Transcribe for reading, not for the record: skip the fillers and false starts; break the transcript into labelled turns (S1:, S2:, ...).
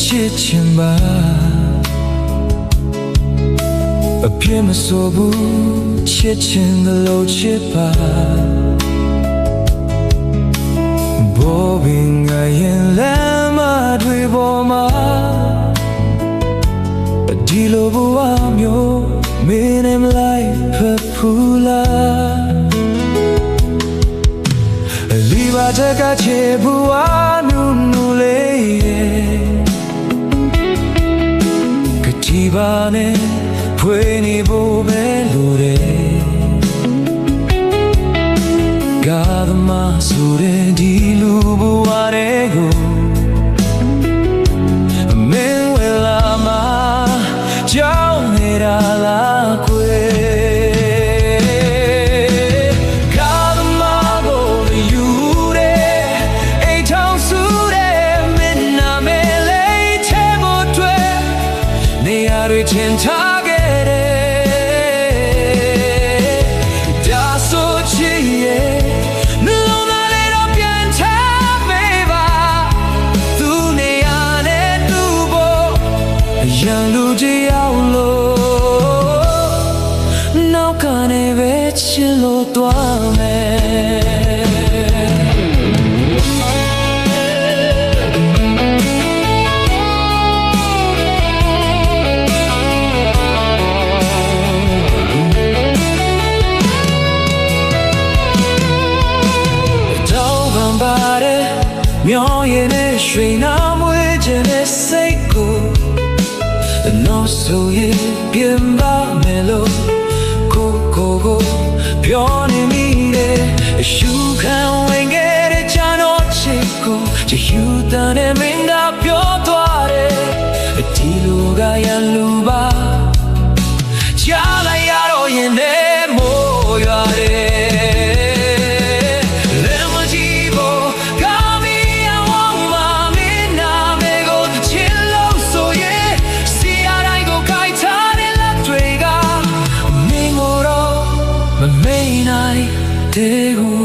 S1: ချစ်ချင်ပါအပြည့်မဆိုဘူးချစ်ချင်တယ်လို့ချစ်ပါဘောပင်ငါရင်လမ်းမတွေပေါ်မှာဒီလိုဘဝမျိုးမင်းနဲ့မလိုက်ဖက်ဖူးလားလီဘာတကချေဘဝနူနူလေးကတိပါနဲ့ဖွေးနေဖို့ပဲလိုတယ်ကာသမားဆိုတဲ့ဒီလူဘဝတွေကိုမင်းဝဲလာမှာကြောင်းနေတာလားကွယ်ကာသမားကိုယူတဲ့အိမ်ထောင်စုတဲ့မင်းနာမဲလေးချဲဖို့တွေ့နေရာတွေထင်ထားရန်လူတယောက်လို့နောက်ကနေပဲချစ်လို့သွားမယ်တောင်းပန်ပါတယ်မျောရည်နဲ့ရွှေနာမွေးခြင်းနဲ့စိတ်ကိုနော်ဆိုရင်ပြင်ပါမယ်လို့ကိုပြောနေမိတယ်အရှုခံဝင်ခဲ့တဲ့ချာတော့ချစ်ကိုချစ်ယူတဲ့မင်းကပြောသွားတယ်ဒီလိုကရန်လူပါကြားလိုက်ရတော့ရင်လည်းမိုးရတယ်မမေ့နိုင်တဲ့